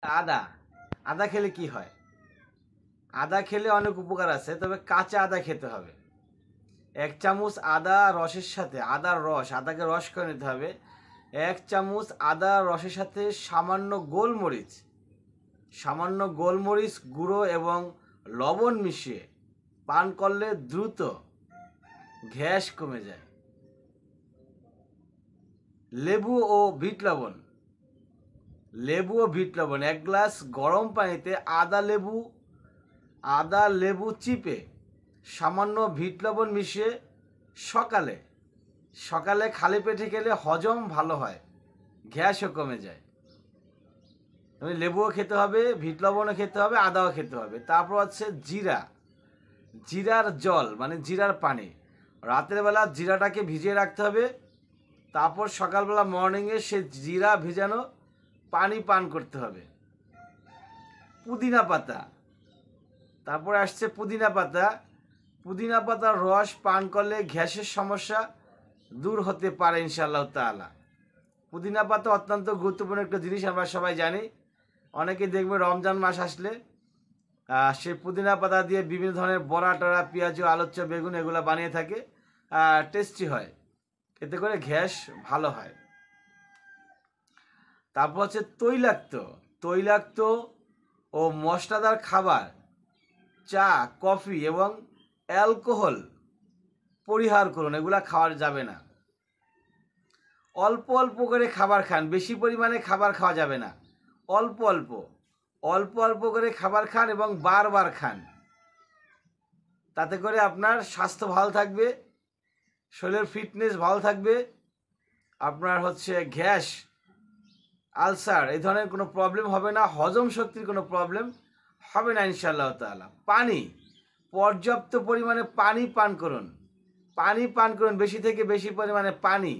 আদা আদা খেলে কি হয়? আদা খেলে অনেক উপকার আছে, তবে কাঁচা আদা খেতে হবে। 1 চামচ আদা রসের সাথে আদাকে রস করে নিতে হবে। 1 চামচ আদা রসের সাথে সামান্য গোলমরিচ গুঁড়ো এবং লবণ মিশিয়ে পান করলে দ্রুত গ্যাস কমে যায়। লেবু ও বিট লবণ 1 গ্লাস গরম পানিতে আদা লেবু চিপে সামান্য বিট লবণ মিশিয়ে সকালে সকালে খালি পেটে খেলে হজম ভালো হয়, গ্যাসও কমে যায়। লেবুও খেতে হবে, বিট লবণও খেতে হবে, আদাও খেতে হবে। তারপর হচ্ছে জিরার জল মানে জিরার পানি। রাতের বেলা জিরাটাকে ভিজিয়ে রাখতে হবে, তারপর সকালবেলা মর্নিংয়ে সে জিরা ভিজানো পানি পান করতে হবে। পুদিনা পাতা, তারপরে আসছে পুদিনা পাতার রস পান করলে গ্যাসের সমস্যা দূর হতে পারে ইনশাআল্লাহ তাআলা। পুদিনা পাতা অত্যন্ত গুরুত্বপূর্ণ একটা জিনিস, আমরা সবাই জানি। অনেকে দেখবে রমজান মাস আসলে সে পুদিনা পাতা দিয়ে বিভিন্ন ধরনের বড়া টড়া, পেঁয়াজ, আলুর চপ, বেগুন এগুলো বানিয়ে থাকে, টেস্টি হয়, এতে করে গ্যাস ভালো হয়। তারপর হচ্ছে তৈলাক্ত ও মশলাদার খাবার, চা, কফি এবং অ্যালকোহল পরিহার করুন, এগুলা খাওয়া যাবে না। অল্প অল্প করে খাবার খান, বেশি পরিমাণে খাবার খাওয়া যাবে না। অল্প অল্প করে খাবার খান এবং বারবার খান। তাতে করে আপনার স্বাস্থ্য ভালো থাকবে, শরীরের ফিটনেস ভালো থাকবে, আপনার হচ্ছে গ্যাস, আলসার এই ধরনের কোনো প্রবলেম হবে না, হজম শক্তির কোনো প্রবলেম হবে না ইনশাআল্লাহ তাআলা। পর্যাপ্ত পরিমাণে পানি পান করুন, বেশি থেকে বেশি পরিমাণে পানি।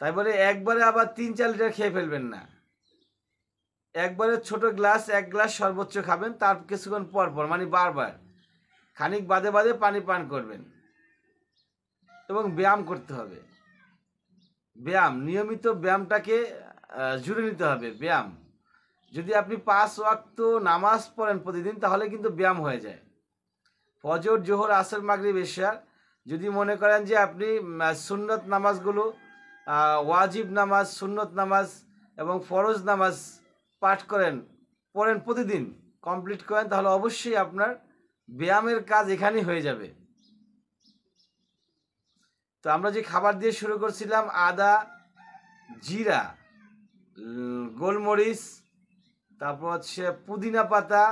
তারপরে একবারে আবার 3-4 লিটার খেয়ে ফেলবেন না। একবারে ছোট গ্লাস 1 গ্লাস সর্বোচ্চ খাবেন, তার কিছুক্ষণ পর মানে বারবার খানিক বাদে পানি পান করবেন। এবং ব্যায়াম করতে হবে, নিয়মিত ব্যায়ামটাকে জুড়ে নিতে হবে। যদি আপনি 5 ওয়াক্ত নামাজ পড়েন প্রতিদিন, তাহলে কিন্তু ব্যায়াম হয়ে যায়। ফজর, জোহর, আসর, মাগরিব, এশা যদি মনে করেন যে আপনি সুন্নত নামাজগুলো, ওয়াজিব নামাজ, সুন্নত নামাজ এবং ফরজ নামাজ পড়েন প্রতিদিন, কমপ্লিট করেন, তাহলে অবশ্যই আপনার ব্যায়ামের কাজ এখানেই হয়ে যাবে। তো আমরা যে খাবার দিয়ে শুরু করছিলাম, আদা, জিরা, গোলমরিচ, তারপর হচ্ছে পুদিনা পাতা,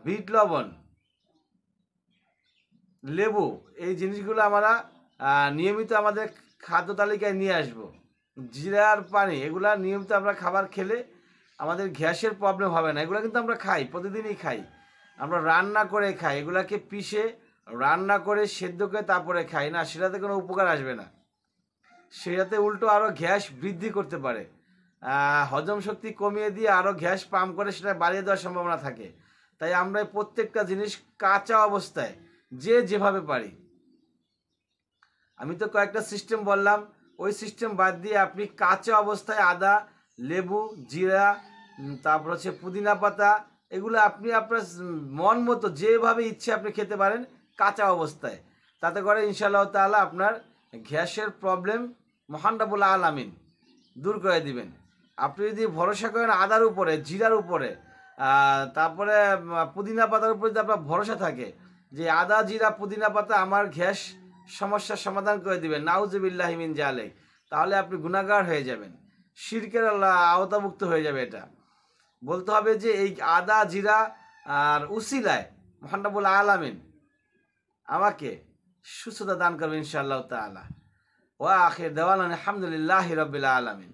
বিট লবণ, লেবু, এই জিনিসগুলো আমরা নিয়মিত আমাদের খাদ্য তালিকায় নিয়ে আসব। জিরার পানি, এগুলা নিয়মিত আমরা খাবার খেলে আমাদের গ্যাসের প্রবলেম হবে না। এগুলো কিন্তু আমরা খাই, প্রতিদিনই খাই, আমরা রান্না করে খাই, এগুলাকে পিষে রান্না করে সেদ্ধ করে তারপরে খাই না, সেটাতে কোনো উপকার আসবে না, সেটাতে উল্টো আরও গ্যাস বৃদ্ধি করতে পারে, হজম শক্তি কমিয়ে দিয়ে আরও গ্যাস পাম্প করে সেটা বাড়িয়ে দেওয়ার সম্ভাবনা থাকে। তাই আমরা প্রত্যেকটা জিনিস কাঁচা অবস্থায় যে যেভাবে পারি, আমি তো কয়েকটা সিস্টেম বললাম, ওই সিস্টেম বাদ দিয়ে আপনি কাঁচা অবস্থায় আদা, লেবু, জিরা, তারপর হচ্ছে পুদিনা পাতা, এগুলো আপনি আপনার মন মতো যেভাবে ইচ্ছে আপনি খেতে পারেন কাঁচা অবস্থায়। তাতে করে ইনশাআল্লাহ তাআলা আপনার গ্যাসের প্রবলেম মহান রব্বুল আলামিন দূর করে দিবেন। আপনি যদি ভরসা করেন আদার উপরে, জিরার উপরে, তারপরে পুদিনা পাতার উপরে যদি আপনার ভরসা থাকে যে আদা, জিরা, পুদিনা পাতা আমার গ্যাস সমস্যার সমাধান করে দিবেন, নাউজুবিল্লাহি মিন জালিক, তাহলে আপনি গুনাহগার হয়ে যাবেন, শিরকের আওতাভুক্ত হয়ে যাবে। এটা বলতে হবে যে এই আদা, জিরা আর উসিলায় মহান রব্বুল আলামিন আমাকে সুস্থতা দান করবেন ইনশাআল্লাহ তাআলা। ওয়া আখির দাওয়ানা আলহামদুলিল্লাহি রাব্বিল আলামিন।